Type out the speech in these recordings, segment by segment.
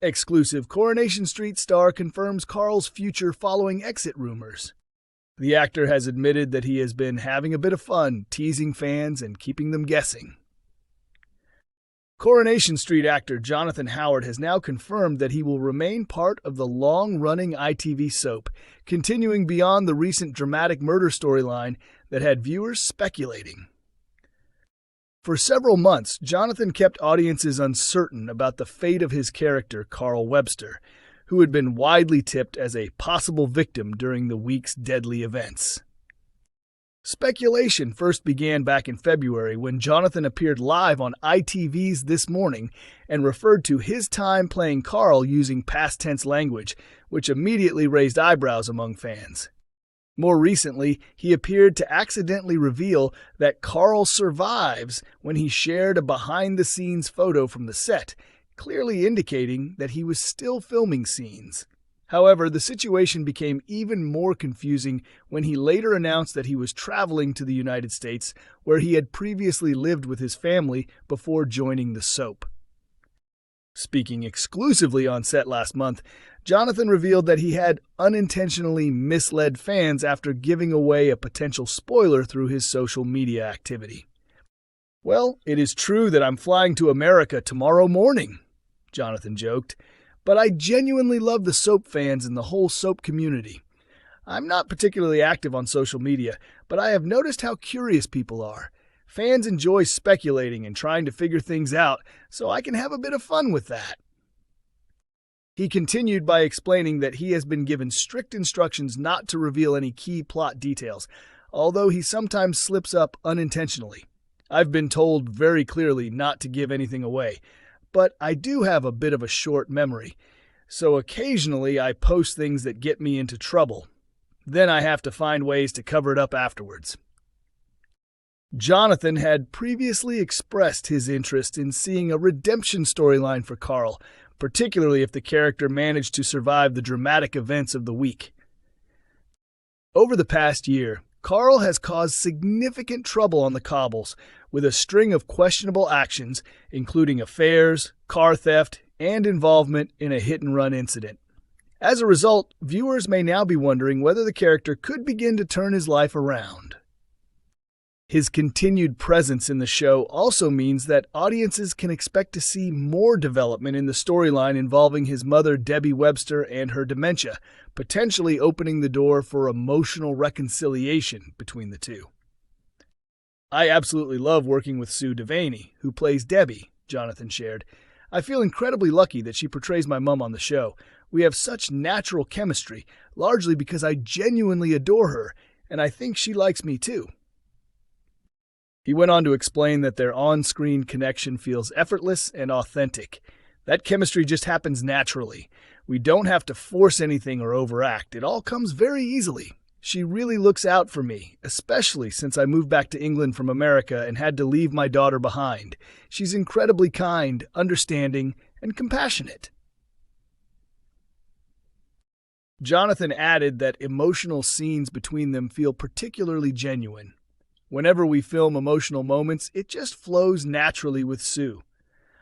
Exclusive Coronation Street star confirms Carl's future following exit rumors. The actor has admitted that he has been having a bit of fun, teasing fans and keeping them guessing. Coronation Street actor Jonathan Howard has now confirmed that he will remain part of the long-running ITV soap, continuing beyond the recent dramatic murder storyline that had viewers speculating. For several months, Jonathan kept audiences uncertain about the fate of his character, Carl Webster, who had been widely tipped as a possible victim during the week's deadly events. Speculation first began back in February when Jonathan appeared live on ITV's This Morning and referred to his time playing Carl using past tense language, which immediately raised eyebrows among fans. More recently, he appeared to accidentally reveal that Carl survives when he shared a behind-the-scenes photo from the set, clearly indicating that he was still filming scenes. However, the situation became even more confusing when he later announced that he was traveling to the United States, where he had previously lived with his family before joining the soap. Speaking exclusively on set last month, Jonathan revealed that he had unintentionally misled fans after giving away a potential spoiler through his social media activity. "Well, it is true that I'm flying to America tomorrow morning," Jonathan joked, "but I genuinely love the soap fans and the whole soap community. I'm not particularly active on social media, but I have noticed how curious people are. Fans enjoy speculating and trying to figure things out, so I can have a bit of fun with that." He continued by explaining that he has been given strict instructions not to reveal any key plot details, although he sometimes slips up unintentionally. "I've been told very clearly not to give anything away, but I do have a bit of a short memory, so occasionally I post things that get me into trouble. Then I have to find ways to cover it up afterwards." Jonathan had previously expressed his interest in seeing a redemption storyline for Carl, particularly if the character managed to survive the dramatic events of the week. Over the past year, Carl has caused significant trouble on the cobbles, with a string of questionable actions, including affairs, car theft, and involvement in a hit-and-run incident. As a result, viewers may now be wondering whether the character could begin to turn his life around. His continued presence in the show also means that audiences can expect to see more development in the storyline involving his mother, Debbie Webster, and her dementia, potentially opening the door for emotional reconciliation between the two. "I absolutely love working with Sue Devaney, who plays Debbie," Jonathan shared. "I feel incredibly lucky that she portrays my mom on the show. We have such natural chemistry, largely because I genuinely adore her, and I think she likes me too." He went on to explain that their on-screen connection feels effortless and authentic. "That chemistry just happens naturally. We don't have to force anything or overact. It all comes very easily. She really looks out for me, especially since I moved back to England from America and had to leave my daughter behind. She's incredibly kind, understanding, and compassionate." Jonathan added that emotional scenes between them feel particularly genuine. "Whenever we film emotional moments, it just flows naturally with Sue.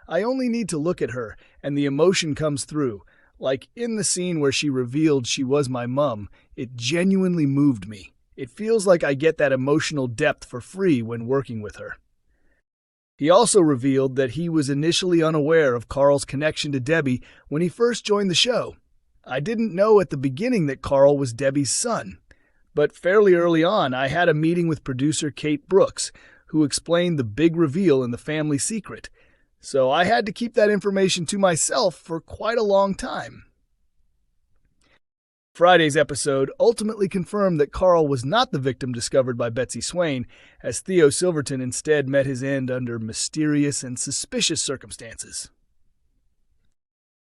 I only need to look at her, and the emotion comes through. Like in the scene where she revealed she was my mum, it genuinely moved me. It feels like I get that emotional depth for free when working with her." He also revealed that he was initially unaware of Carl's connection to Debbie when he first joined the show. "I didn't know at the beginning that Carl was Debbie's son. But fairly early on, I had a meeting with producer Kate Brooks, who explained the big reveal in The Family Secret. So I had to keep that information to myself for quite a long time." Friday's episode ultimately confirmed that Carl was not the victim discovered by Betsy Swain, as Theo Silverton instead met his end under mysterious and suspicious circumstances.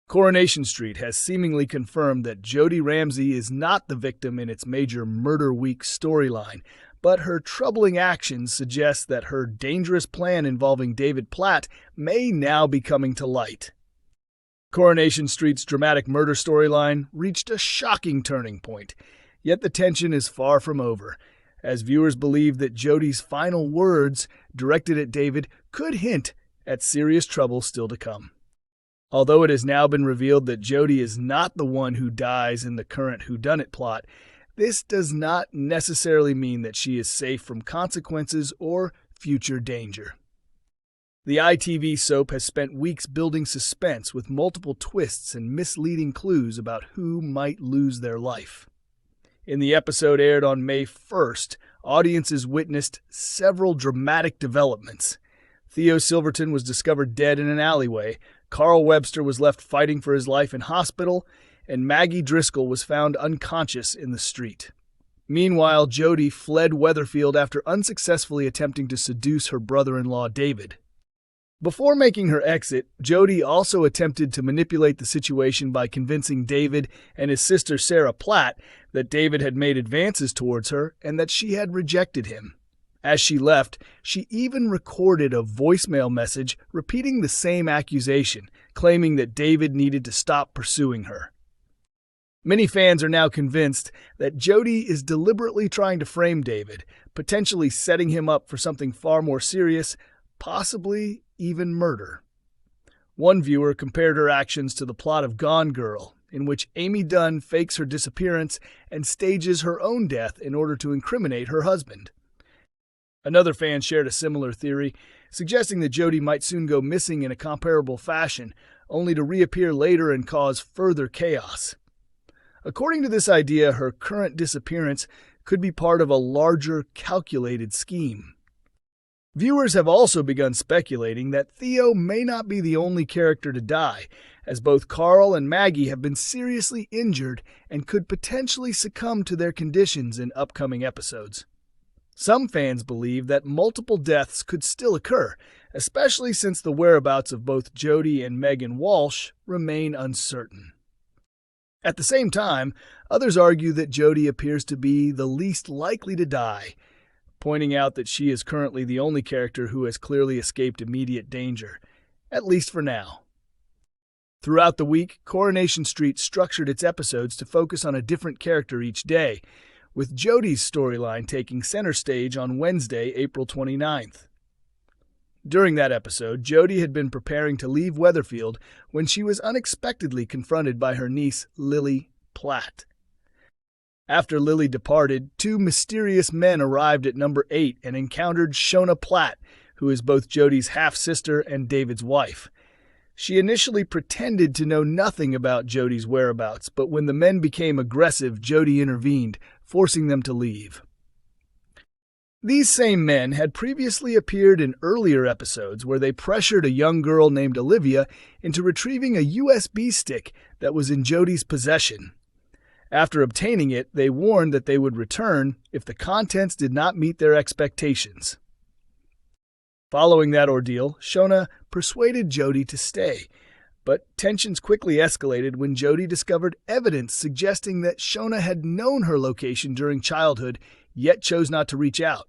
Coronation Street has seemingly confirmed that Jodie Ramsey is not the victim in its major Murder Week storyline, but her troubling actions suggest that her dangerous plan involving David Platt may now be coming to light. Coronation Street's dramatic murder storyline reached a shocking turning point, yet the tension is far from over, as viewers believe that Jodie's final words directed at David could hint at serious trouble still to come. Although it has now been revealed that Jody is not the one who dies in the current whodunit plot, this does not necessarily mean that she is safe from consequences or future danger. The ITV soap has spent weeks building suspense with multiple twists and misleading clues about who might lose their life. In the episode aired on May 1st, audiences witnessed several dramatic developments. Theo Silverton was discovered dead in an alleyway, Carl Webster was left fighting for his life in hospital, and Maggie Driscoll was found unconscious in the street. Meanwhile, Jody fled Weatherfield after unsuccessfully attempting to seduce her brother-in-law David. Before making her exit, Jody also attempted to manipulate the situation by convincing David and his sister Sarah Platt that David had made advances towards her and that she had rejected him. As she left, she even recorded a voicemail message repeating the same accusation, claiming that David needed to stop pursuing her. Many fans are now convinced that Jody is deliberately trying to frame David, potentially setting him up for something far more serious, possibly even murder. One viewer compared her actions to the plot of Gone Girl, in which Amy Dunn fakes her disappearance and stages her own death in order to incriminate her husband. Another fan shared a similar theory, suggesting that Jody might soon go missing in a comparable fashion, only to reappear later and cause further chaos. According to this idea, her current disappearance could be part of a larger, calculated scheme. Viewers have also begun speculating that Theo may not be the only character to die, as both Carl and Maggie have been seriously injured and could potentially succumb to their conditions in upcoming episodes. Some fans believe that multiple deaths could still occur, especially since the whereabouts of both Jody and Megan Walsh remain uncertain. At the same time, others argue that Jody appears to be the least likely to die, pointing out that she is currently the only character who has clearly escaped immediate danger, at least for now. Throughout the week, Coronation Street structured its episodes to focus on a different character each day, with Jody's storyline taking center stage on Wednesday, April 29th. During that episode, Jody had been preparing to leave Weatherfield when she was unexpectedly confronted by her niece, Lily Platt. After Lily departed, two mysterious men arrived at number 8 and encountered Shona Platt, who is both Jody's half-sister and David's wife. She initially pretended to know nothing about Jody's whereabouts, but when the men became aggressive, Jody intervened, forcing them to leave. These same men had previously appeared in earlier episodes where they pressured a young girl named Olivia into retrieving a USB stick that was in Jody's possession. After obtaining it, they warned that they would return if the contents did not meet their expectations. Following that ordeal, Shona persuaded Jody to stay, but tensions quickly escalated when Jody discovered evidence suggesting that Shona had known her location during childhood, yet chose not to reach out.